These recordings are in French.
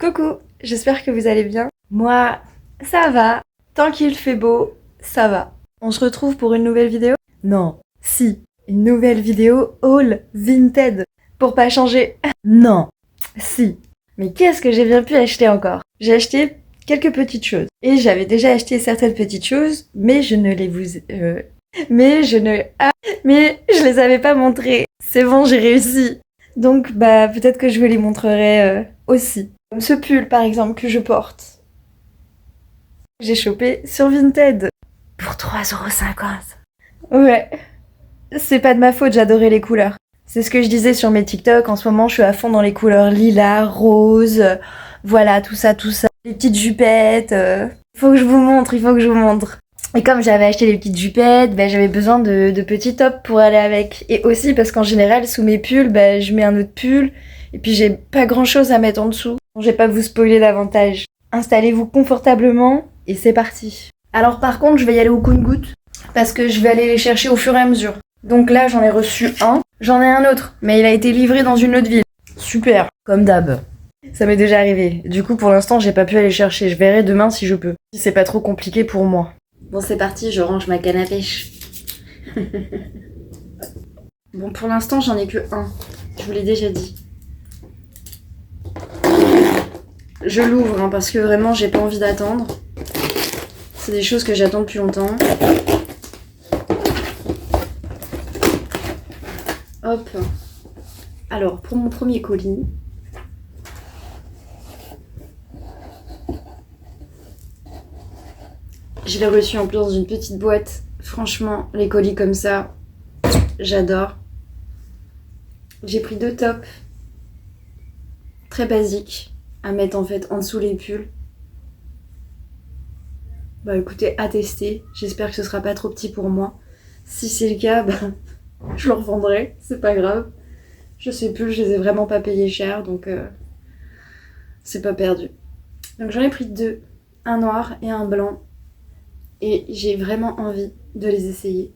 Coucou, j'espère que vous allez bien. Moi, ça va. Tant qu'il fait beau, ça va. On se retrouve pour une nouvelle vidéo? Non, si, une nouvelle vidéo haul Vinted. Pour pas changer. Non, si. Mais qu'est-ce que j'ai bien pu acheter encore? J'ai acheté quelques petites choses. Et j'avais déjà acheté certaines petites choses, mais je ne les vous... mais je les avais pas montrées. C'est bon, j'ai réussi. Donc, peut-être que je vous les montrerai aussi. Comme ce pull, par exemple, que je porte. J'ai chopé sur Vinted. Pour 3,50 €. Ouais. C'est pas de ma faute, j'adorais les couleurs. C'est ce que je disais sur mes TikTok. En ce moment, je suis à fond dans les couleurs lilas, rose. Voilà, tout ça, tout ça. Les petites jupettes. Il faut que je vous montre. Et comme j'avais acheté les petites jupettes, j'avais besoin de petits tops pour aller avec. Et aussi parce qu'en général, sous mes pulls, je mets un autre pull. Et puis j'ai pas grand chose à mettre en dessous. Bon, je vais pas vous spoiler davantage. Installez-vous confortablement et c'est parti. Alors par contre, je vais y aller au compte-gouttes parce que je vais aller les chercher au fur et à mesure. Donc là, j'en ai reçu un. J'en ai un autre, mais il a été livré dans une autre ville. Super, comme d'hab. Ça m'est déjà arrivé. Du coup, pour l'instant, j'ai pas pu aller chercher. Je verrai demain si je peux. Si c'est pas trop compliqué pour moi. Bon, c'est parti, je range ma canne à pêche. Bon, pour l'instant, j'en ai que un. Je vous l'ai déjà dit. Je l'ouvre parce que vraiment, j'ai pas envie d'attendre. C'est des choses que j'attends depuis longtemps. Hop. Alors, pour mon premier colis, je l'ai reçu en plus dans une petite boîte. Franchement, les colis comme ça, j'adore. J'ai pris 2 tops. Très basiques. À mettre en fait en dessous les pulls. Écoutez, à tester. J'espère que ce sera pas trop petit pour moi. Si c'est le cas, je le revendrai. C'est pas grave. Je sais plus, je les ai vraiment pas payés cher, donc c'est pas perdu. Donc j'en ai pris 2. Un noir et un blanc. Et j'ai vraiment envie de les essayer.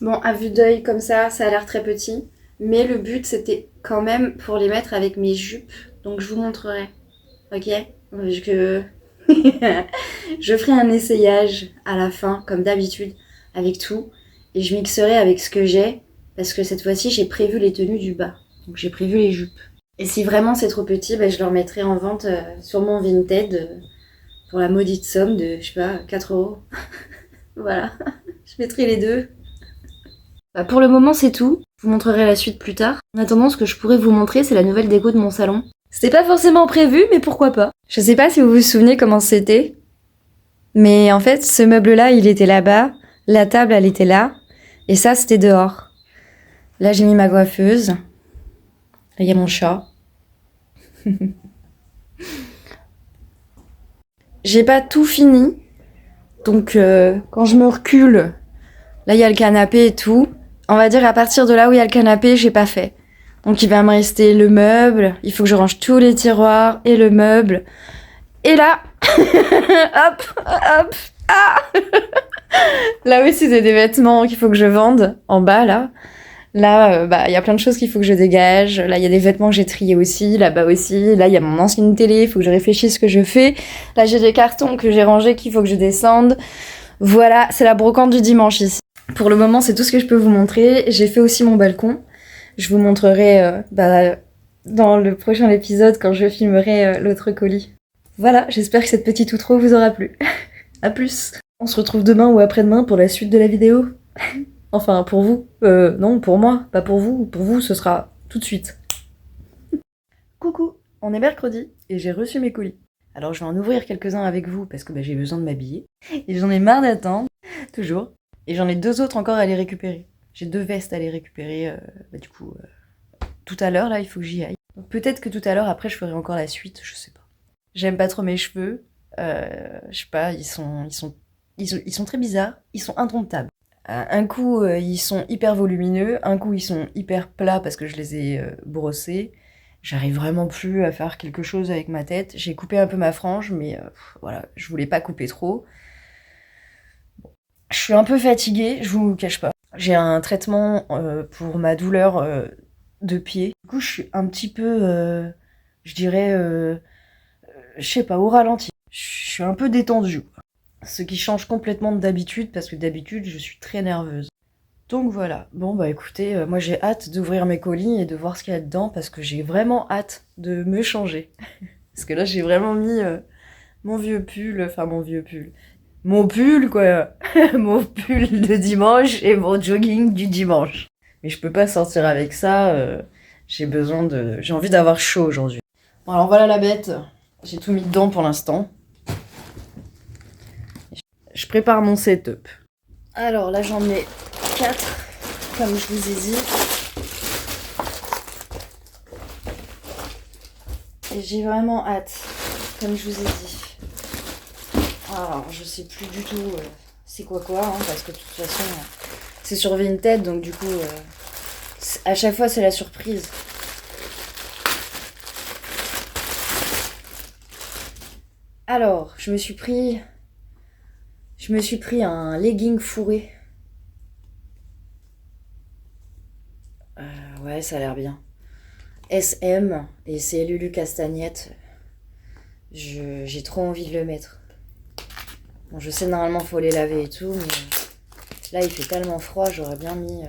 Bon, à vue d'œil comme ça a l'air très petit. Mais le but, c'était quand même pour les mettre avec mes jupes. Donc je vous montrerai. Ok? Je ferai un essayage à la fin, comme d'habitude, avec tout. Et je mixerai avec ce que j'ai. Parce que cette fois-ci, j'ai prévu les tenues du bas. Donc j'ai prévu les jupes. Et si vraiment c'est trop petit, je le remettrai en vente sur mon Vinted pour la maudite somme de, je sais pas, 4 €. Voilà. Je mettrai les deux. Pour le moment, c'est tout. Je vous montrerai la suite plus tard. En attendant, ce que je pourrais vous montrer, c'est la nouvelle déco de mon salon. C'était pas forcément prévu, mais pourquoi pas. Je sais pas si vous vous souvenez comment c'était. Mais en fait, ce meuble-là, il était là-bas. La table, elle était là. Et ça, c'était dehors. Là, j'ai mis ma coiffeuse. Là, il y a mon chat. J'ai pas tout fini. Donc, quand je me recule, là, il y a le canapé et tout. On va dire à partir de là où il y a le canapé, j'ai pas fait. Donc, il va me rester le meuble. Il faut que je range tous les tiroirs et le meuble. Et là, hop, ah là aussi, c'est des vêtements qu'il faut que je vende. En bas, là. Là, il y a plein de choses qu'il faut que je dégage. Là, il y a des vêtements que j'ai triés aussi. Là-bas aussi. Là, il y a mon ancienne télé. Il faut que je réfléchisse ce que je fais. Là, j'ai des cartons que j'ai rangés qu'il faut que je descende. Voilà, c'est la brocante du dimanche ici. Pour le moment, c'est tout ce que je peux vous montrer. J'ai fait aussi mon balcon. Je vous montrerai dans le prochain épisode quand je filmerai l'autre colis. Voilà, j'espère que cette petite outro vous aura plu. À plus. On se retrouve demain ou après-demain pour la suite de la vidéo. Enfin, pour vous. Non, pour moi, pas pour vous. Pour vous, ce sera tout de suite. Coucou, on est mercredi et j'ai reçu mes colis. Alors, je vais en ouvrir quelques-uns avec vous parce que j'ai besoin de m'habiller. Et j'en ai marre d'attendre, toujours. Et j'en ai 2 autres encore à aller récupérer. J'ai 2 vestes à aller récupérer, tout à l'heure, là, il faut que j'y aille. Donc peut-être que tout à l'heure, après, je ferai encore la suite, je sais pas. J'aime pas trop mes cheveux. Je sais pas, ils sont très bizarres. Ils sont indomptables. Un coup, ils sont hyper volumineux. Un coup, ils sont hyper plats parce que je les ai brossés. J'arrive vraiment plus à faire quelque chose avec ma tête. J'ai coupé un peu ma frange, mais voilà, je voulais pas couper trop. Bon. Je suis un peu fatiguée, je vous cache pas. J'ai un traitement pour ma douleur de pied. Du coup, je suis un petit peu je dirais, je sais pas, au ralenti. Je suis un peu détendue. Ce qui change complètement d'habitude, parce que d'habitude, je suis très nerveuse. Donc voilà. Bon, bah écoutez, moi j'ai hâte d'ouvrir mes colis et de voir ce qu'il y a dedans, parce que j'ai vraiment hâte de me changer. Parce que là, j'ai vraiment mis mon vieux pull, enfin mon vieux pull. Mon pull, quoi. Mon pull de dimanche et mon jogging du dimanche. Mais je peux pas sortir avec ça. J'ai envie d'avoir chaud aujourd'hui. Bon, alors voilà la bête. J'ai tout mis dedans pour l'instant. Je prépare mon setup. Alors là, j'en mets 4, comme je vous ai dit. Et j'ai vraiment hâte, comme je vous ai dit. Alors, je sais plus du tout c'est quoi, hein, parce que de toute façon, c'est sur Vinted, donc du coup, à chaque fois, c'est la surprise. Alors, je me suis pris un legging fourré. Ouais, ça a l'air bien. SM, et c'est Lulu Castagnette. J'ai trop envie de le mettre. Bon, je sais, normalement, faut les laver et tout, mais là, il fait tellement froid, j'aurais bien mis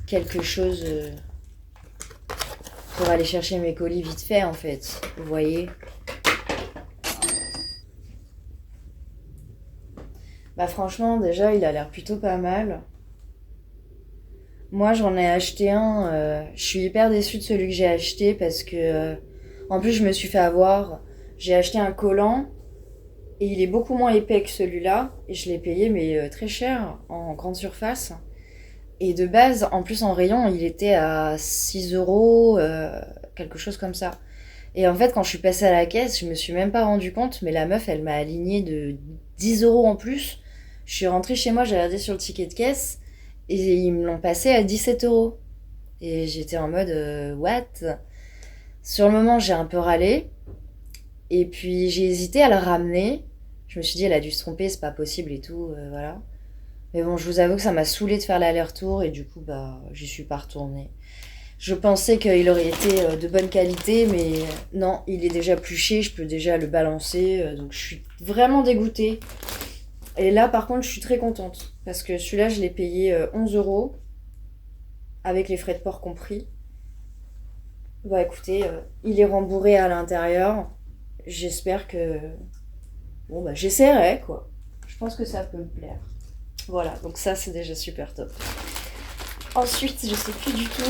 quelque chose pour aller chercher mes colis vite fait, en fait. Vous voyez ? Bah franchement, déjà, il a l'air plutôt pas mal. Moi, j'en ai acheté un. Je suis hyper déçue de celui que j'ai acheté parce que, en plus, je me suis fait avoir. J'ai acheté un collant et il est beaucoup moins épais que celui-là. Et je l'ai payé, mais très cher, en grande surface. Et de base, en plus, en rayon, il était à 6 euros, quelque chose comme ça. Et en fait, quand je suis passée à la caisse, je me suis même pas rendu compte, mais la meuf, elle m'a aligné de 10 euros en plus. Je suis rentrée chez moi, j'ai regardé sur le ticket de caisse, et ils me l'ont passé à 17 euros. Et j'étais en mode, what? Sur le moment, j'ai un peu râlé, et puis j'ai hésité à le ramener. Je me suis dit, elle a dû se tromper, c'est pas possible et tout, voilà. Mais bon, je vous avoue que ça m'a saoulée de faire l'aller-retour, et du coup, bah, j'y suis pas retournée. Je pensais qu'il aurait été de bonne qualité, mais non, il est déjà pluché, je peux déjà le balancer, donc je suis vraiment dégoûtée. Et là, par contre, je suis très contente, parce que celui-là, je l'ai payé 11 euros, avec les frais de port compris. Bah écoutez, il est rembourré à l'intérieur, j'espère que... Bon bah j'essaierai, quoi. Je pense que ça peut me plaire. Voilà, donc ça, c'est déjà super top. Ensuite, je sais plus du tout...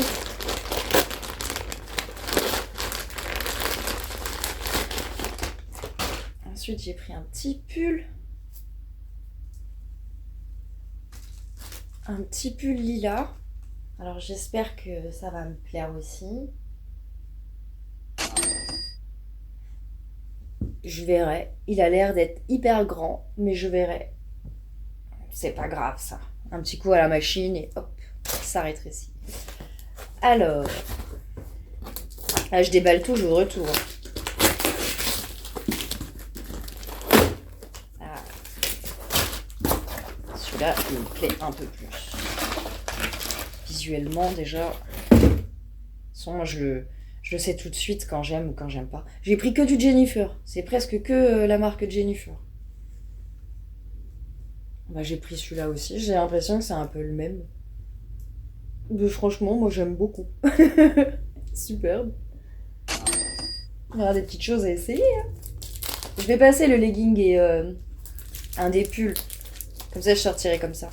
Ensuite, j'ai pris un petit pull. Un petit pull lilas. Alors, j'espère que ça va me plaire aussi. Je verrai. Il a l'air d'être hyper grand, mais je verrai. C'est pas grave, ça. Un petit coup à la machine et hop, ça rétrécit. Alors... Là, je déballe tout, j'ouvre tout. Celui-là, il me plaît un peu plus. Visuellement, déjà, je le sais tout de suite quand j'aime ou quand j'aime pas. J'ai pris que du Jennifer. C'est presque que la marque Jennifer. Bah, j'ai pris celui-là aussi. J'ai l'impression que c'est un peu le même. Mais franchement, moi, j'aime beaucoup. Superbe. Il y aura des petites choses à essayer. Hein. Je vais passer le legging et un des pulls. Comme ça, je sortirai comme ça.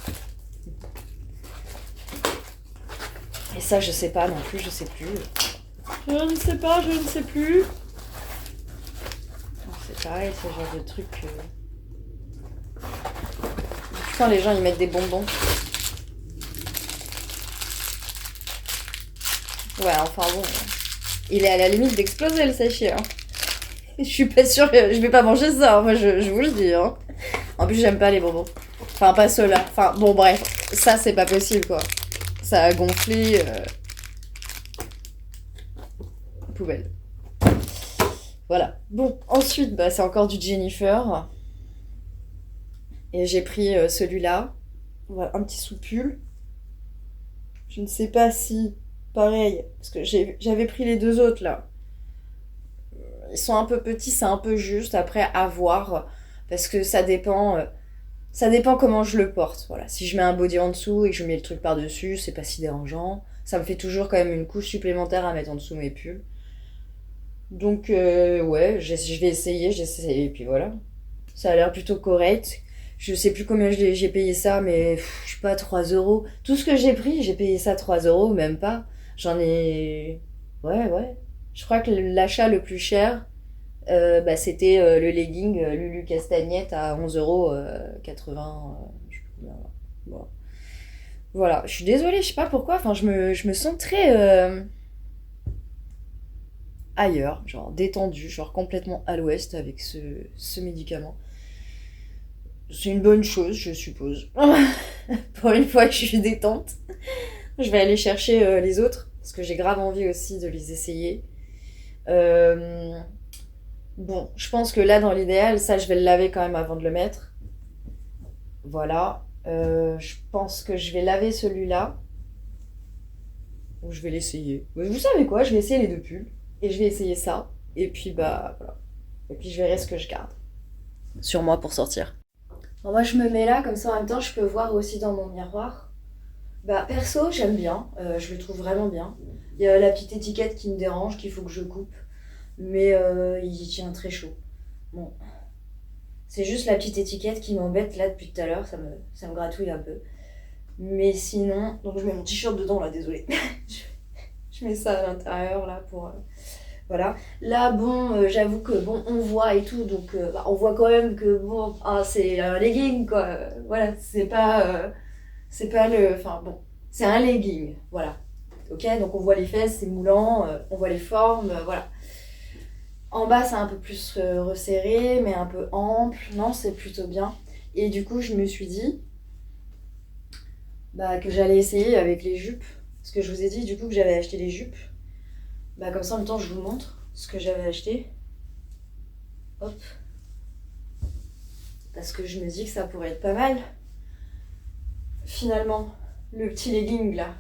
Et ça, je sais pas non plus, je sais plus. Je ne sais pas, je ne sais plus. C'est pareil, ce genre de truc. Quand les gens, ils mettent des bonbons. Ouais, enfin bon. Il est à la limite d'exploser, le sachet. Hein. Je suis pas sûre que je vais pas manger ça, hein. Moi, je vous le dis. Hein. En plus, j'aime pas les bonbons. Enfin, pas ceux-là. Enfin, bon, bref. Ça, c'est pas possible, quoi. Ça a gonflé. Poubelle. Voilà. Bon, ensuite, bah, c'est encore du Jennifer. Et j'ai pris celui-là. Voilà, un petit soupule. Je ne sais pas si... Pareil, parce que j'avais pris les deux autres, là. ils sont un peu petits, c'est un peu juste. Après, à voir, parce que ça dépend. Ça dépend comment je le porte. Voilà. Si je mets un body en dessous et que je mets le truc par-dessus, c'est pas si dérangeant. Ça me fait toujours quand même une couche supplémentaire à mettre en dessous mes pulls. Donc, ouais, je vais essayer, j'essaie, et puis voilà. Ça a l'air plutôt correct. Je sais plus combien j'ai payé ça, mais je sais pas, 3 euros. Tout ce que j'ai pris, j'ai payé ça 3 euros, même pas. J'en ai. Ouais, ouais. Je crois que l'achat le plus cher, bah, c'était le legging Lulu Castagnette à 11 euros 80. Je sais plus combien. Bon. Voilà, je suis désolée, je sais pas pourquoi. Enfin, je me sens très ailleurs, genre détendue, genre complètement à l'ouest avec ce médicament. C'est une bonne chose, je suppose. Pour une fois que je suis détente, je vais aller chercher les autres parce que j'ai grave envie aussi de les essayer. Euh, Bon, je pense que là, dans l'idéal, ça, je vais le laver quand même avant de le mettre. Voilà. Je pense que je vais laver celui-là. Ou je vais l'essayer. Mais vous savez quoi? Je vais essayer les deux pulls. Et je vais essayer ça. Et puis, bah, voilà. Et puis, je verrai ce que je garde. Sur moi pour sortir. Bon, moi, je me mets là, comme ça, en même temps, je peux voir aussi dans mon miroir. Bah, perso, j'aime bien. Je le trouve vraiment bien. Il y a la petite étiquette qui me dérange, qu'il faut que je coupe. Mais il tient très chaud. Bon, c'est juste la petite étiquette qui m'embête là depuis tout à l'heure, ça me gratouille un peu. Mais sinon, donc je mets mon t-shirt dedans là, désolé. Je mets ça à l'intérieur là pour. Voilà. Là, bon, j'avoue que bon, on voit et tout, donc bah, on voit quand même que bon, ah, c'est un legging quoi. Voilà, c'est pas le. Enfin bon, c'est un legging, voilà. Ok, donc on voit les fesses, c'est moulant, on voit les formes, voilà. En bas, c'est un peu plus resserré, mais un peu ample. Non, c'est plutôt bien. Et du coup, je me suis dit bah, que j'allais essayer avec les jupes. Parce que je vous ai dit du coup que j'avais acheté les jupes. Bah, comme ça, en même temps, je vous montre ce que j'avais acheté. Hop. Parce que je me dis que ça pourrait être pas mal. Finalement, le petit legging là,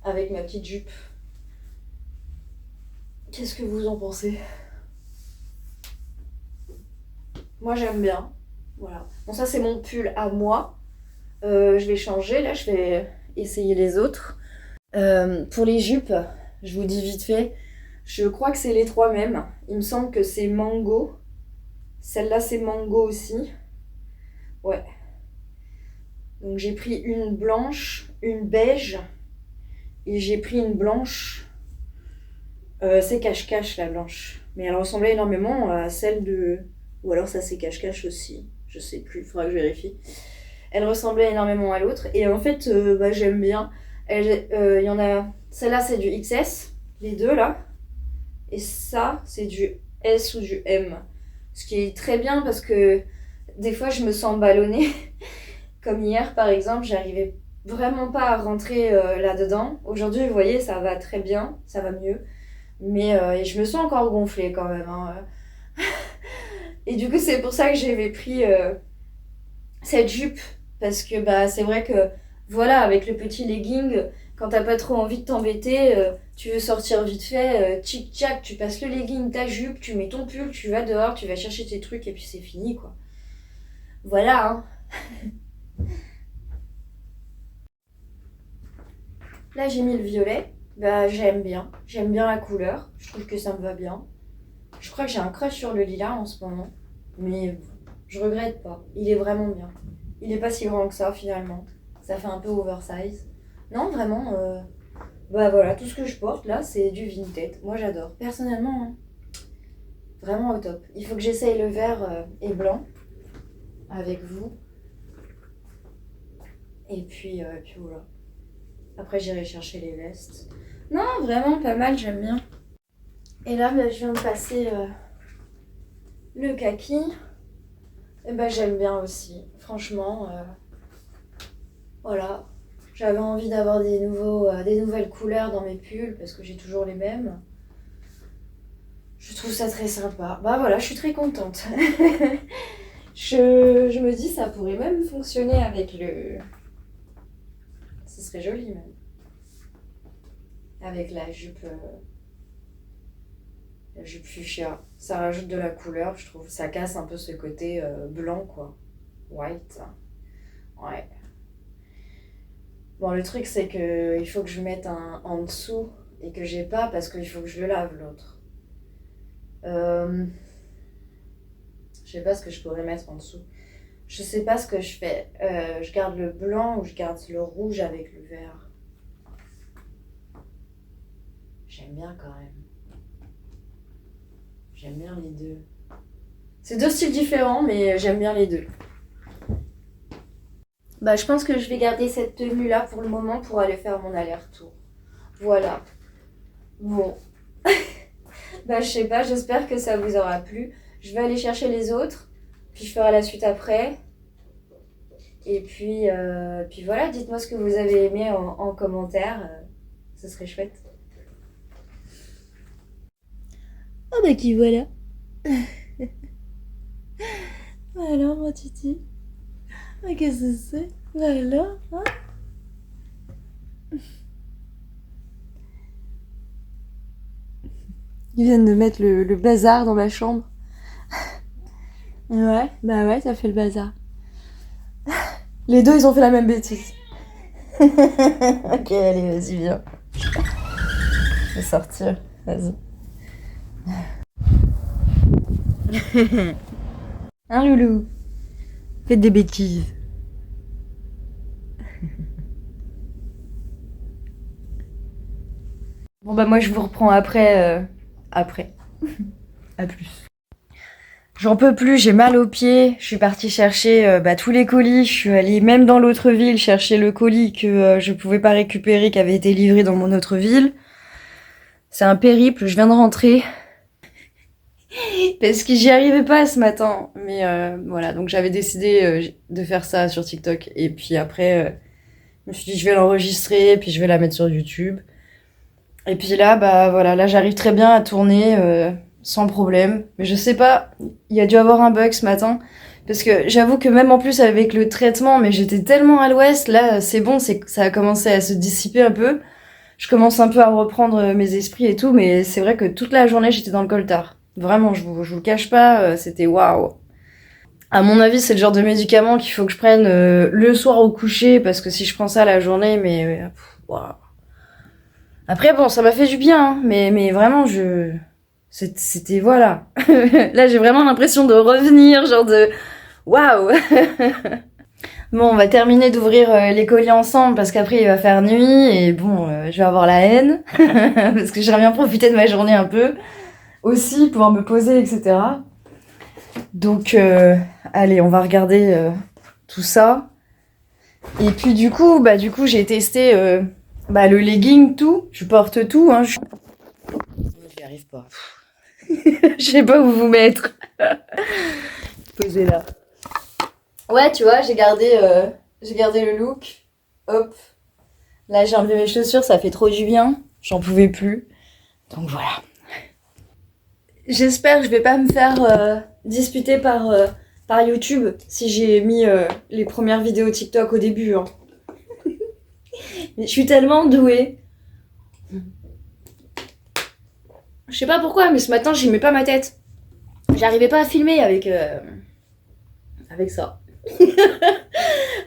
avec ma petite jupe. Qu'est-ce que vous en pensez? Moi, j'aime bien. Voilà. Bon, ça, c'est mon pull à moi. Je vais changer, là, je vais essayer les autres. Pour les jupes, je vous dis vite fait, je crois que c'est les trois mêmes. Il me semble que c'est mango. Celle-là, c'est mango aussi. Ouais. Donc j'ai pris une blanche, une beige, et j'ai pris une blanche. C'est cache-cache, la blanche. Mais elle ressemblait énormément à celle de... Ou alors ça, c'est cache-cache aussi. Je sais plus, il faudra que je vérifie. Elle ressemblait énormément à l'autre. Et en fait, bah, j'aime bien. Il y en a... Celle-là, c'est du XS, les deux là. Et ça, c'est du S ou du M. Ce qui est très bien parce que des fois, je me sens ballonnée. Comme hier, par exemple, j'arrivais vraiment pas à rentrer là-dedans. Aujourd'hui, vous voyez, ça va très bien, ça va mieux. Mais et je me sens encore gonflée quand même. Hein. Et du coup, c'est pour ça que j'avais pris cette jupe. Parce que bah, c'est vrai que, voilà, avec le petit legging, quand t'as pas trop envie de t'embêter, tu veux sortir vite fait, tic-tac, tu passes le legging, ta jupe, tu mets ton pull, tu vas dehors, tu vas chercher tes trucs et puis c'est fini, quoi. Voilà, hein. Là, j'ai mis le violet. Bah, j'aime bien. J'aime bien la couleur. Je trouve que ça me va bien. Je crois que j'ai un crush sur le lilas en ce moment. Mais je regrette pas. Il est vraiment bien. Il est pas si grand que ça, finalement. Ça fait un peu oversize. Non, vraiment, bah voilà, tout ce que je porte là, c'est du Vinted. Moi, j'adore. Personnellement, hein, vraiment au top. Il faut que j'essaye le vert et blanc avec vous. Et puis voilà. Après, j'irai chercher les vestes. Non, vraiment pas mal, j'aime bien. Et là, bah, je viens de passer le kaki. Et bah, j'aime bien aussi. Franchement, voilà. J'avais envie d'avoir des nouvelles couleurs dans mes pulls parce que j'ai toujours les mêmes. Je trouve ça très sympa. Bah voilà, je suis très contente. Je me dis, ça pourrait même fonctionner avec le... Ce serait joli même. Avec la jupe Du fuchsia. Ça rajoute de la couleur, je trouve. Ça casse un peu ce côté blanc, quoi. White. Ouais. Bon, le truc, c'est que il faut que je mette un en dessous et que j'ai pas parce qu'il faut que je le lave, l'autre. Euh, je sais pas ce que je pourrais mettre en dessous. Je sais pas ce que je fais. Je garde le blanc ou je garde le rouge avec le vert. J'aime bien quand même. J'aime bien les deux. C'est deux styles différents, mais j'aime bien les deux. Bah, je pense que je vais garder cette tenue-là pour le moment pour aller faire mon aller-retour. Voilà. Bon. Bah, je sais pas, j'espère que ça vous aura plu. Je vais aller chercher les autres, puis je ferai la suite après. Et puis voilà, dites-moi ce que vous avez aimé en commentaire. Ce serait chouette. Ah bah qui voilà. Alors, mon titi. Ah, qu'est-ce que c'est? Voilà, hein? Ils viennent de mettre le bazar dans ma chambre. Ouais, bah ouais, ça fait le bazar. Les deux, ils ont fait la même bêtise. Ok, allez, vas-y, viens. Je vais sortir. Vas-y. Hein, loulou? Faites des bêtises. Bon, bah, moi, je vous reprends après. Après. À plus. J'en peux plus, j'ai mal aux pieds. Je suis partie chercher tous les colis. Je suis allée même dans l'autre ville chercher le colis que je pouvais pas récupérer, qui avait été livré dans mon autre ville. C'est un périple, je viens de rentrer. Parce que j'y arrivais pas ce matin. Mais voilà, donc j'avais décidé de faire ça sur TikTok. Et puis après, je me suis dit, je vais l'enregistrer, puis je vais la mettre sur YouTube. Et puis là, bah voilà, là j'arrive très bien à tourner sans problème. Mais je sais pas, il y a dû avoir un bug ce matin. Parce que j'avoue que même en plus avec le traitement, mais j'étais tellement à l'ouest, là c'est bon, ça a commencé à se dissiper un peu. Je commence un peu à reprendre mes esprits et tout, mais c'est vrai que toute la journée j'étais dans le coltard. Vraiment, je vous le cache pas, c'était waouh. À mon avis, c'est le genre de médicament qu'il faut que je prenne le soir au coucher, parce que si je prends ça la journée, mais waouh. Après, bon, ça m'a fait du bien, hein, mais vraiment, c'était, voilà. Là, j'ai vraiment l'impression de revenir, genre de, waouh. Bon, on va terminer d'ouvrir les colis ensemble, parce qu'après, il va faire nuit, et bon, je vais avoir la haine, parce que j'aimerais bien profiter de ma journée un peu, aussi, pouvoir me poser, etc. Donc, allez, on va regarder tout ça. Et puis, du coup, j'ai testé le legging, tout. Je porte tout, hein. Je n'y arrive pas. Je sais pas où vous mettre. Posez là. Ouais, tu vois, j'ai gardé le look. Hop. Là, j'ai enlevé mes chaussures, ça fait trop du bien. J'en pouvais plus. Donc voilà. J'espère que je vais pas me faire disputer par YouTube si j'ai mis les premières vidéos TikTok au début. Hein. Mais je suis tellement douée. Je sais pas pourquoi, mais ce matin, j'y mets pas ma tête. J'arrivais pas à filmer avec ça.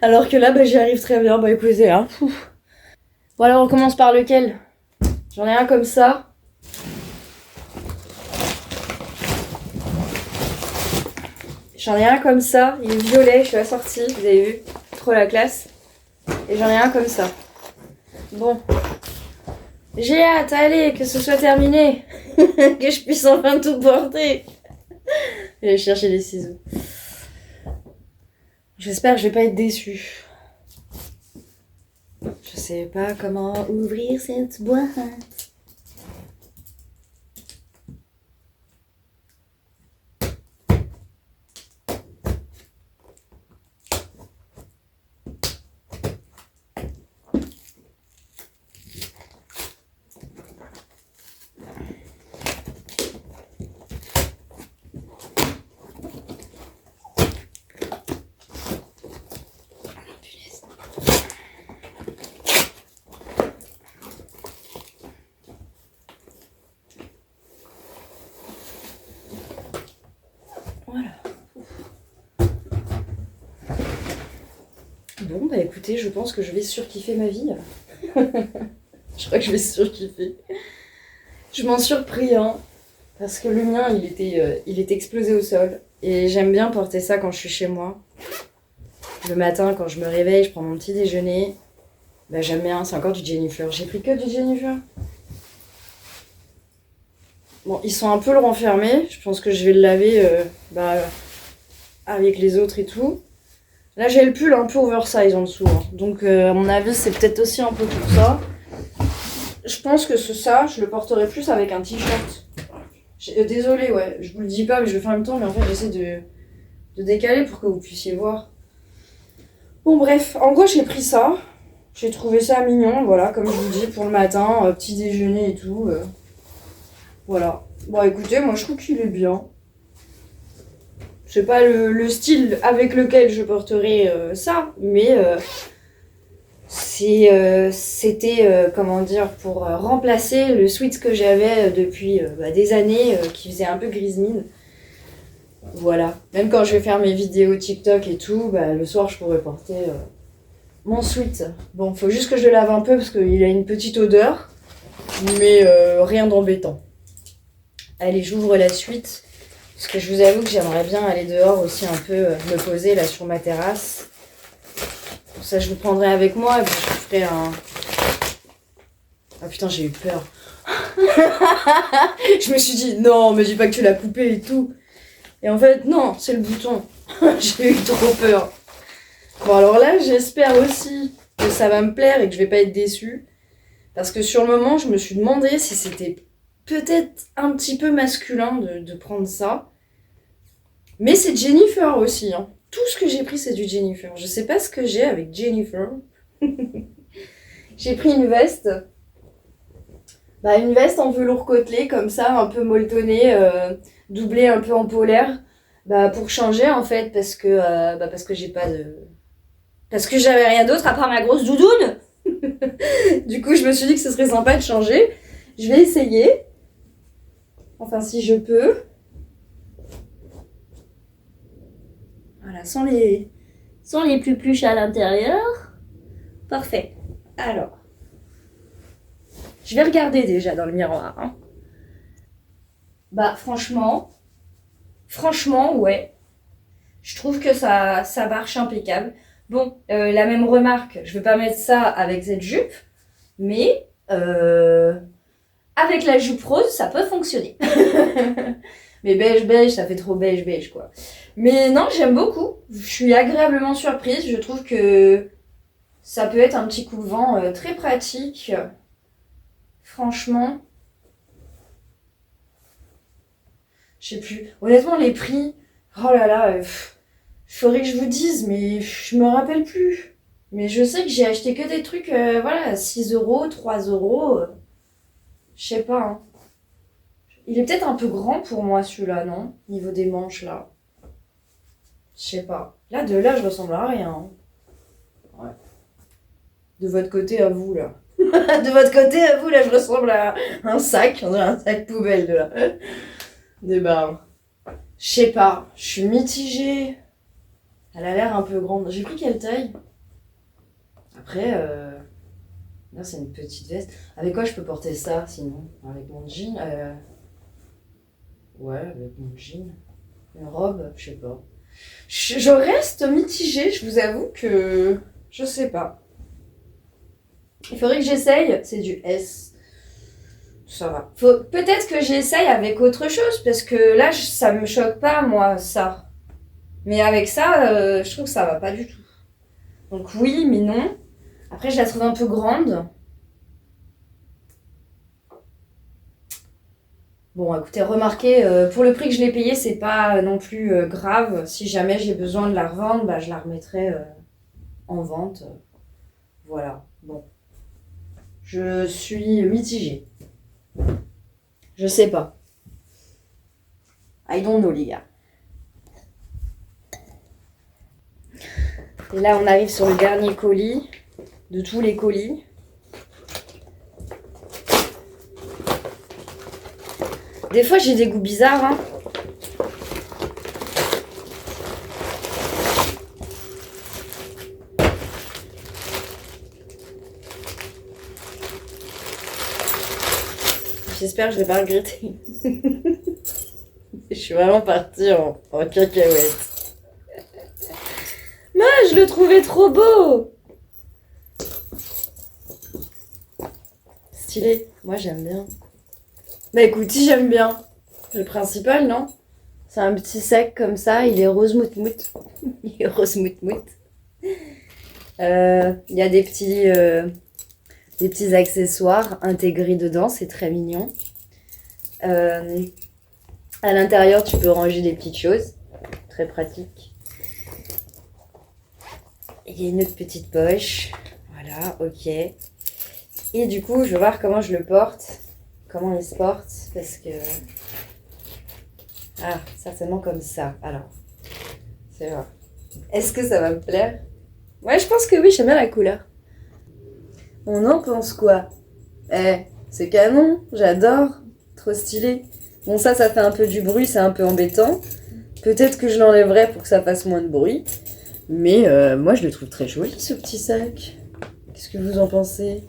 Alors que là, j'y arrive très bien. Bah écoutez, hein. Bon alors, on commence par lequel? J'en ai un comme ça. J'en ai un comme ça. Il est violet, je suis assortie. Vous avez vu? Trop la classe. Et j'en ai un comme ça. Bon. J'ai hâte, allez, que ce soit terminé. Que je puisse enfin tout porter. Je vais chercher les ciseaux. J'espère que je vais pas être déçue. Je sais pas comment ouvrir cette boîte. Bon, bah écoutez, je pense que je vais surkiffer ma vie. Je crois que je vais surkiffer. Je m'en surpris, hein. Parce que le mien, il était explosé au sol. Et j'aime bien porter ça quand je suis chez moi. Le matin, quand je me réveille, je prends mon petit déjeuner. Bah j'aime bien, c'est encore du Jennifer. J'ai pris que du Jennifer. Bon, ils sont un peu le renfermés. Je pense que je vais le laver avec les autres et tout. Là, j'ai le pull un peu oversize en dessous. Hein. Donc, à mon avis, c'est peut-être aussi un peu pour ça. Je pense que ça, je le porterai plus avec un t-shirt. Désolée, ouais, je vous le dis pas, mais je le fais en même temps. Mais en fait, j'essaie de décaler pour que vous puissiez voir. Bon, bref, en gros, j'ai pris ça. J'ai trouvé ça mignon, voilà, comme je vous dis, pour le matin, petit déjeuner et tout. Voilà. Bon, écoutez, moi, je trouve qu'il est bien. C'est pas le style avec lequel je porterai ça, mais c'était, comment dire, pour remplacer le sweat que j'avais depuis des années, qui faisait un peu grise mine. Voilà. Même quand je vais faire mes vidéos TikTok et tout, le soir, je pourrais porter mon sweat. Bon, faut juste que je le lave un peu parce qu'il a une petite odeur, mais rien d'embêtant. Allez, j'ouvre la suite. Parce que je vous avoue que j'aimerais bien aller dehors aussi un peu, me poser là sur ma terrasse. Pour ça, je vous prendrai avec moi et puis je vous ferai un... Ah putain, j'ai eu peur. Je me suis dit, non, me dis pas que tu l'as coupé et tout. Et en fait, non, c'est le bouton. J'ai eu trop peur. Bon, alors là, j'espère aussi que ça va me plaire et que je vais pas être déçue. Parce que sur le moment, je me suis demandé si c'était peut-être un petit peu masculin de prendre ça. Mais c'est Jennifer aussi. Hein. Tout ce que j'ai pris, c'est du Jennifer. Je sais pas ce que j'ai avec Jennifer. J'ai pris une veste. Une veste en velours côtelé, comme ça, un peu molletonnée, doublée un peu en polaire. Pour changer, en fait, parce que j'ai pas de... Parce que j'avais rien d'autre à part ma grosse doudoune. Du coup, je me suis dit que ce serait sympa de changer. Je vais essayer. Enfin, si je peux. Voilà, sans les pluches à l'intérieur. Parfait. Alors, je vais regarder déjà dans le miroir. Hein. Franchement, ouais. Je trouve que ça marche impeccable. Bon, la même remarque, je vais pas mettre ça avec cette jupe, mais avec la jupe rose, ça peut fonctionner. Mais beige, ça fait trop beige, quoi. Mais non, j'aime beaucoup. Je suis agréablement surprise. Je trouve que ça peut être un petit coup de vent très pratique. Franchement. Je sais plus. Honnêtement, les prix... Oh là là, faudrait que je vous dise, mais je me rappelle plus. Mais je sais que j'ai acheté que des trucs, 6 €, 3 €. Je sais pas, hein. Il est peut-être un peu grand pour moi, celui-là, non? Niveau des manches, là. Je sais pas. Là, de là, je ressemble à rien. Hein. Ouais. De votre côté à vous, là. De votre côté à vous, là, je ressemble à un sac. On dirait un sac poubelle, de là. Des barres. Je sais pas. Je suis mitigée. Elle a l'air un peu grande. J'ai pris quelle taille? Après, là, c'est une petite veste. Avec quoi je peux porter ça, sinon? Avec mon jean Ouais, avec mon jean. Une robe, je sais pas. Je reste mitigée, je vous avoue que... Je sais pas. Il faudrait que j'essaye. C'est du S. Ça va. Peut-être que j'essaye avec autre chose, parce que là, ça me choque pas, moi, ça. Mais avec ça, je trouve que ça va pas du tout. Donc oui, mais non. Après, je la trouve un peu grande. Bon, écoutez, remarquez, pour le prix que je l'ai payé, c'est pas non plus grave. Si jamais j'ai besoin de la revendre, je la remettrai en vente. Voilà, bon. Je suis mitigée. Je sais pas. I don't know, les gars. Et là, on arrive sur le dernier colis de tous les colis. Des fois, j'ai des goûts bizarres. Hein. j'espère que je l'ai pas regretté. Je suis vraiment partie en cacahuète. Mais je le trouvais trop beau. Stylé, moi j'aime bien. Bah écoute, si j'aime bien. C'est le principal, non? C'est un petit sac comme ça, il est rose mout-mout. Il est rose mout-mout. Il y a des petits accessoires intégrés dedans, c'est très mignon. À l'intérieur, tu peux ranger des petites choses. Très pratique. Il y a une autre petite poche. Voilà, ok. Et du coup, je vais voir comment je le porte. Comment il se porte. Parce que... Ah, certainement comme ça. Alors, c'est vrai. Est-ce que ça va me plaire? Ouais, je pense que oui, j'aime bien la couleur. On en pense quoi? C'est canon, j'adore. Trop stylé. Bon, ça fait un peu du bruit, c'est un peu embêtant. Peut-être que je l'enlèverai pour que ça fasse moins de bruit. Mais moi, je le trouve très joli, ce petit sac. Qu'est-ce que vous en pensez?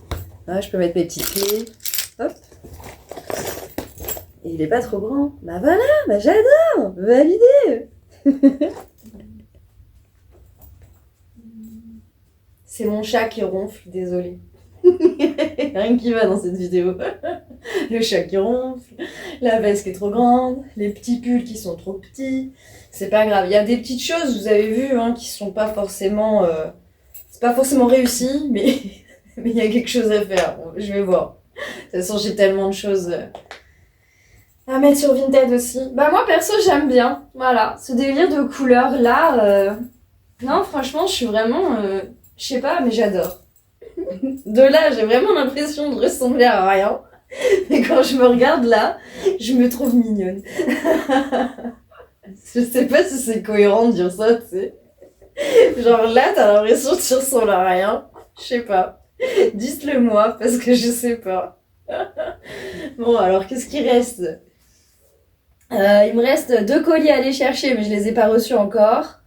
Ah, je peux mettre mes petites clés. Hop. Et il est pas trop grand. Bah voilà, bah j'adore. Validé. C'est mon chat qui ronfle, désolé. Rien qui va dans cette vidéo. Le chat qui ronfle, la veste qui est trop grande, les petits pulls qui sont trop petits. C'est pas grave. Il y a des petites choses, vous avez vu, hein, qui sont pas forcément... C'est pas forcément réussi, mais mais il y a quelque chose à faire. Bon, je vais voir. De toute façon, j'ai tellement de choses à mettre sur Vinted aussi. Bah moi, perso, j'aime bien. Voilà, ce délire de couleurs là... Non, franchement, je suis vraiment... Je sais pas, mais j'adore. De là, j'ai vraiment l'impression de ressembler à rien. Mais quand je me regarde là, je me trouve mignonne. Je sais pas si c'est cohérent de dire ça, tu sais. Genre là, t'as l'impression que tu ressembles à rien. Je sais pas. Dites-le moi, parce que je sais pas. Bon, alors, qu'est-ce qui reste? Il me reste 2 colis à aller chercher, mais je les ai pas reçus encore.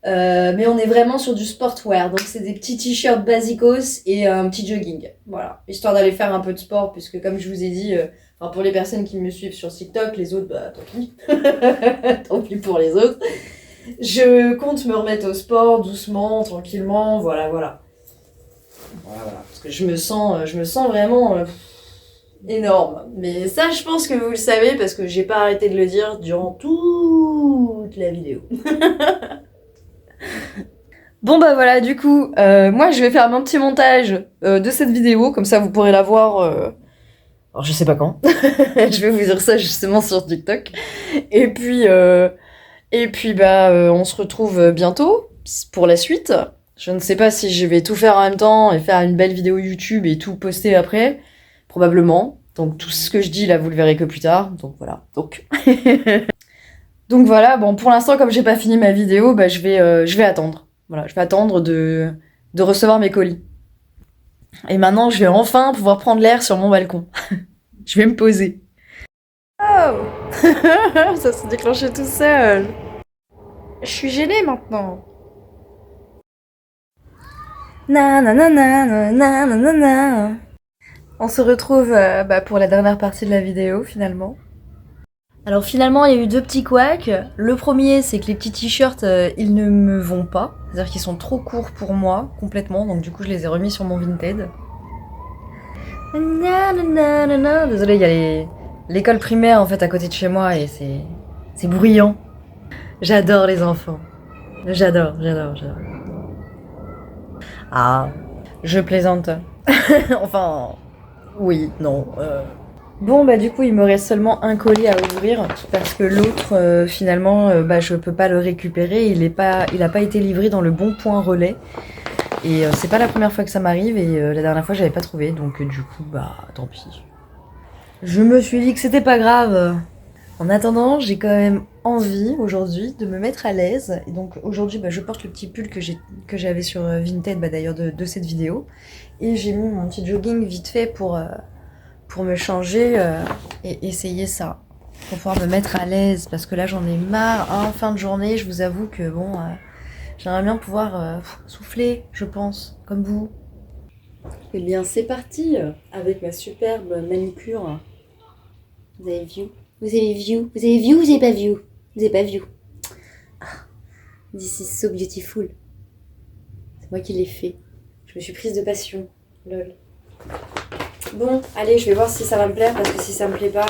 Mais on est vraiment sur du sportwear, donc c'est des petits t-shirts basicos et un petit jogging, voilà, histoire d'aller faire un peu de sport, puisque comme je vous ai dit, enfin pour les personnes qui me suivent sur TikTok, les autres, bah tant pis, tant pis pour les autres. Je compte me remettre au sport doucement, tranquillement, voilà, parce que je me sens vraiment énorme. Mais ça, je pense que vous le savez parce que j'ai pas arrêté de le dire durant toute la vidéo. Bon bah voilà, du coup, moi je vais faire mon petit montage de cette vidéo, comme ça vous pourrez la voir, alors je sais pas quand, je vais vous dire ça justement sur TikTok, et puis on se retrouve bientôt pour la suite. Je ne sais pas si je vais tout faire en même temps et faire une belle vidéo YouTube et tout poster après, probablement, donc tout ce que je dis là vous le verrez que plus tard, donc voilà, donc voilà, bon pour l'instant comme j'ai pas fini ma vidéo, bah je vais attendre. Voilà, je vais attendre de recevoir mes colis. Et maintenant, je vais enfin pouvoir prendre l'air sur mon balcon. Je vais me poser. Oh ça s'est déclenché tout seul. Je suis gênée maintenant. Nananana. On se retrouve pour la dernière partie de la vidéo, finalement. Alors finalement, il y a eu 2 petits couacs. Le premier, c'est que les petits t-shirts, ils ne me vont pas. C'est-à-dire qu'ils sont trop courts pour moi, complètement. Donc du coup, je les ai remis sur mon Vinted. Désolée, il y a l'école primaire, en fait, à côté de chez moi, et c'est bruyant. J'adore les enfants. J'adore. Ah, je plaisante. Enfin, oui, non... Bon bah du coup il me reste seulement un colis à ouvrir parce que l'autre finalement je peux pas le récupérer, il a pas été livré dans le bon point relais et c'est pas la première fois que ça m'arrive et la dernière fois j'avais pas trouvé donc du coup tant pis. Je me suis dit que c'était pas grave. En attendant j'ai quand même envie aujourd'hui de me mettre à l'aise et donc aujourd'hui je porte le petit pull que j'avais sur Vinted d'ailleurs de cette vidéo et j'ai mis mon petit jogging vite fait pour me changer et essayer ça, pour pouvoir me mettre à l'aise, parce que là j'en ai marre, en fin de journée, je vous avoue que j'aimerais bien pouvoir souffler, je pense, comme vous. Eh bien c'est parti, avec ma superbe manucure Vous avez vu? Vous avez vu? Vous avez vu ou vous avez pas vu? Vous avez pas vu? This is so beautiful. C'est moi qui l'ai fait. Je me suis prise de passion. Lol. Bon, allez, je vais voir si ça va me plaire, parce que si ça me plaît pas,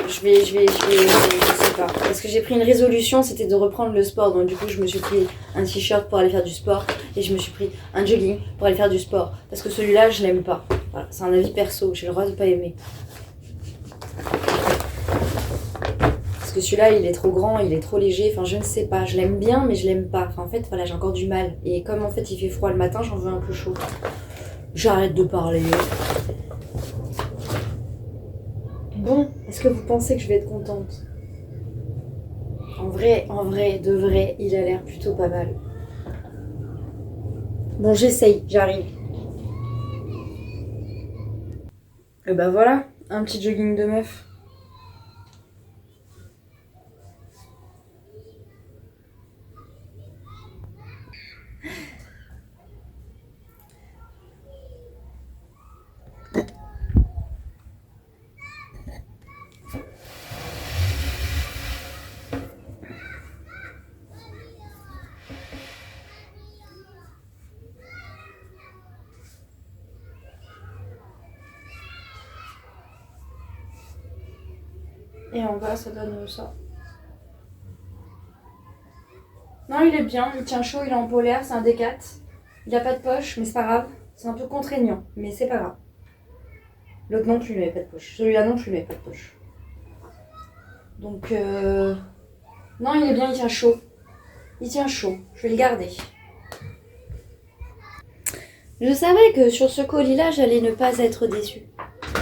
je sais pas. Parce que j'ai pris une résolution, c'était de reprendre le sport. Donc du coup, je me suis pris un t-shirt pour aller faire du sport, et je me suis pris un jogging pour aller faire du sport. Parce que celui-là, je l'aime pas. Voilà, c'est un avis perso, j'ai le droit de pas aimer. Parce que celui-là, il est trop grand, il est trop léger, enfin je ne sais pas. Je l'aime bien, mais je l'aime pas. Enfin en fait, voilà, j'ai encore du mal. Et comme en fait il fait froid le matin, j'en veux un peu chaud. J'arrête de parler. Bon, est-ce que vous pensez que je vais être contente? En vrai, de vrai, il a l'air plutôt pas mal. Bon, j'essaye, j'arrive. Et bah voilà, un petit jogging de meuf. Et en bas, ça donne ça. Non, il est bien, il tient chaud, il est en polaire, c'est un D4. Il n'y a pas de poche, mais c'est pas grave. C'est un peu contraignant, mais c'est pas grave. L'autre non plus, il n'avait pas de poche. Celui-là non plus, il n'avait pas de poche. Donc, non, il est bien, il tient chaud. Il tient chaud, je vais le garder. Je savais que sur ce colis-là, j'allais ne pas être déçue.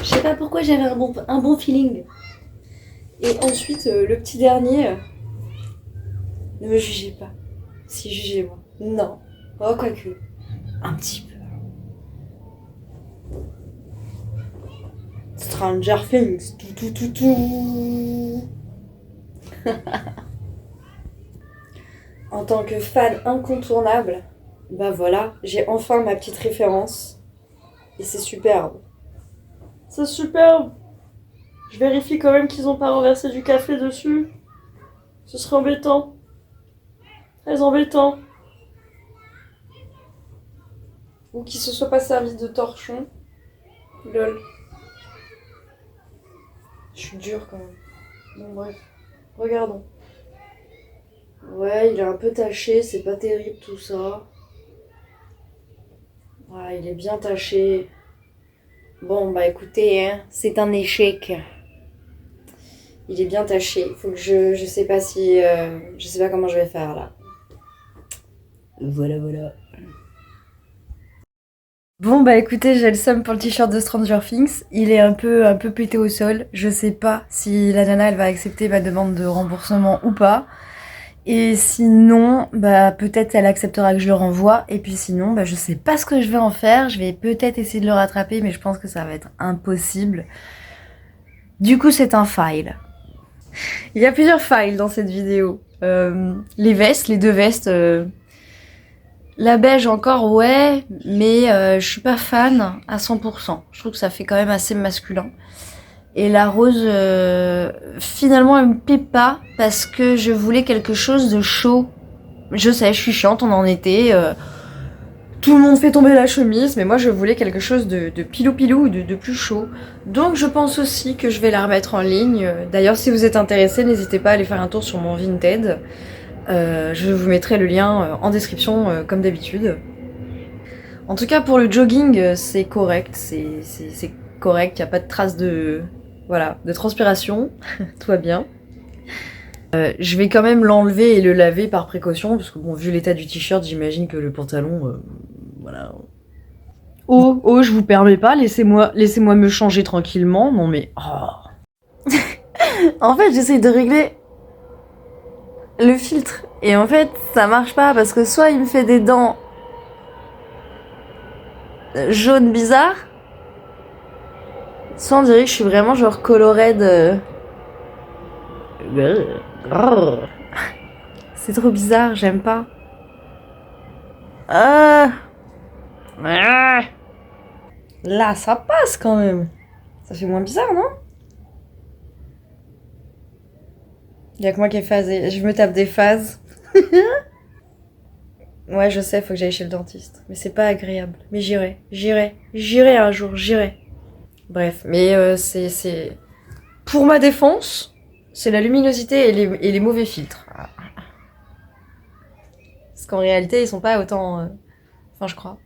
Je sais pas pourquoi j'avais un bon feeling. Et ensuite, le petit dernier, ne me jugez pas. Si, jugez-moi. Non. Oh, quoique. Un petit peu. Stranger Things. Tout. En tant que fan incontournable, bah voilà, j'ai enfin ma petite référence. Et c'est superbe. C'est superbe. Je vérifie quand même qu'ils n'ont pas renversé du café dessus. Ce serait embêtant. Très embêtant. Ou qu'ils se soient pas servis de torchon. Lol. Je suis dure quand même. Bon bref. Regardons. Ouais, il est un peu taché, c'est pas terrible tout ça. Ouais, il est bien taché. Bon bah écoutez, hein, c'est un échec. Il est bien taché. Il faut que je sais pas si... je sais pas comment je vais faire là. Voilà. Bon bah écoutez, j'ai le seum pour le t-shirt de Stranger Things. Il est un peu pété au sol. Je sais pas si la nana elle va accepter ma demande de remboursement ou pas. Et sinon, bah peut-être elle acceptera que je le renvoie. Et puis sinon, bah je sais pas ce que je vais en faire. Je vais peut-être essayer de le rattraper, mais je pense que ça va être impossible. Du coup, c'est un fail. Il y a plusieurs fails dans cette vidéo. Les vestes, les deux vestes. La beige encore, ouais, mais je suis pas fan à 100%. Je trouve que ça fait quand même assez masculin. Et la rose, finalement, elle me plaît pas parce que je voulais quelque chose de chaud. Je sais, je suis chiante, on en était. Tout le monde fait tomber la chemise, mais moi je voulais quelque chose de pilou-pilou, de plus chaud. Donc je pense aussi que je vais la remettre en ligne. D'ailleurs, si vous êtes intéressés, n'hésitez pas à aller faire un tour sur mon Vinted. Je vous mettrai le lien en description comme d'habitude. En tout cas pour le jogging c'est correct, c'est correct, il n'y a pas de traces de, voilà, de transpiration, tout va bien. Je vais quand même l'enlever et le laver par précaution, parce que bon, vu l'état du t-shirt, j'imagine que le pantalon, voilà. Oh, je vous permets pas, laissez-moi me changer tranquillement, non mais... Oh. En fait j'essaye de régler le filtre. Et en fait, ça marche pas parce que soit il me fait des dents jaunes bizarres, soit on dirait que je suis vraiment genre colorée de... C'est trop bizarre, j'aime pas. Là, ça passe quand même. Ça fait moins bizarre, non? Il y a que moi qui ai phasé. Je me tape des phases. Ouais, je sais, faut que j'aille chez le dentiste. Mais c'est pas agréable. Mais j'irai un jour, j'irai. Bref, mais c'est... Pour ma défense, c'est la luminosité et les mauvais filtres. Parce qu'en réalité, ils sont pas autant... Enfin, je crois.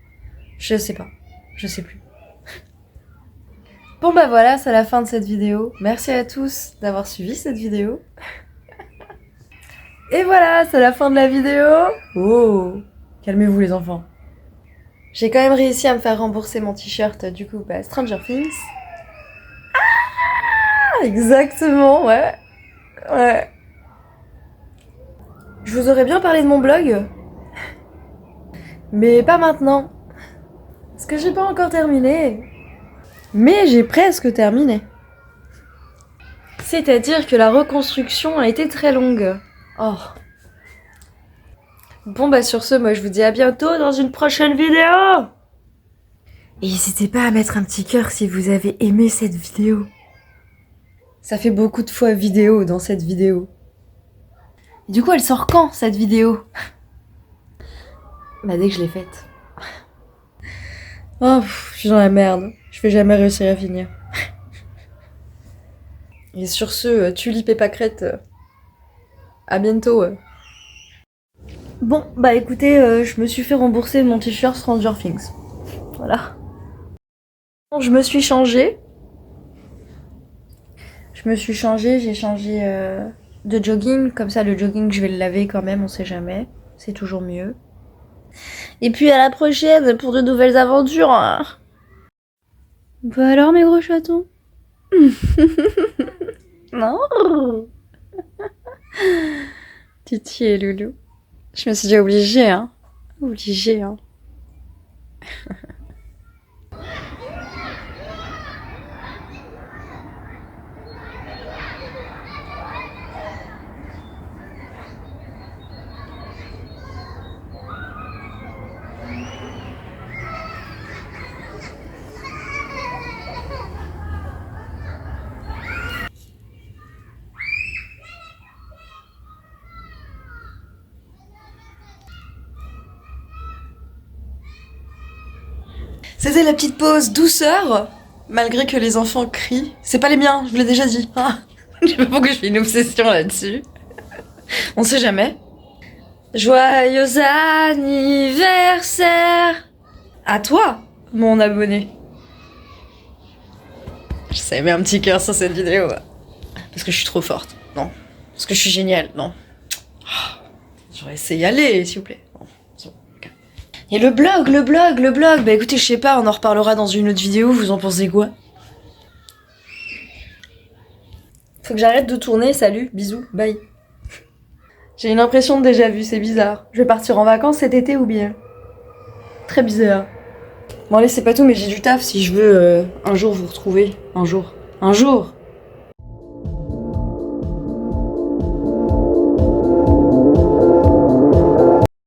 Je sais pas. Je sais plus. Bon bah voilà, c'est la fin de cette vidéo. Merci à tous d'avoir suivi cette vidéo. Et voilà, c'est la fin de la vidéo. Oh, calmez-vous les enfants. J'ai quand même réussi à me faire rembourser mon t-shirt du coup bah, Stranger Things. Ah, exactement, ouais. Ouais. Je vous aurais bien parlé de mon blog. Mais pas maintenant. Parce que j'ai pas encore terminé. Mais j'ai presque terminé. C'est-à-dire que la reconstruction a été très longue. Oh. Bon bah sur ce, moi je vous dis à bientôt dans une prochaine vidéo. Et n'hésitez pas à mettre un petit cœur si vous avez aimé cette vidéo. Ça fait beaucoup de fois vidéo dans cette vidéo. Et du coup elle sort quand cette vidéo? Bah dès que je l'ai faite. Oh, je suis dans la merde. Je vais jamais réussir à finir. Et sur ce, tulipe et pâquerette, à bientôt. Bon, bah écoutez, je me suis fait rembourser mon t-shirt Stranger Things. Voilà. Bon, je me suis changée. J'ai changé de jogging. Comme ça, le jogging, je vais le laver quand même, on sait jamais. C'est toujours mieux. Et puis à la prochaine pour de nouvelles aventures. Bah alors mes gros chatons. Non. Titi et Loulou. Je me suis dit obligée, hein. Obligée, hein. C'était la petite pause douceur, malgré que les enfants crient. C'est pas les miens, je vous l'ai déjà dit. Ah, je sais pas pourquoi je fais une obsession là-dessus. On sait jamais. Joyeux anniversaire à toi, mon abonné. Je savais mettre un petit cœur sur cette vidéo. Parce que je suis trop forte. Non. Parce que je suis géniale. Non. J'aurais essayé d'y aller, s'il vous plaît. Et le blog. Bah écoutez, je sais pas, on en reparlera dans une autre vidéo, vous en pensez quoi? Faut que j'arrête de tourner, salut, bisous, bye. J'ai une impression de déjà vu, c'est bizarre. Je vais partir en vacances cet été ou bien? Très bizarre. Bon allez, c'est pas tout, mais j'ai du taf si je veux un jour vous retrouver. Un jour.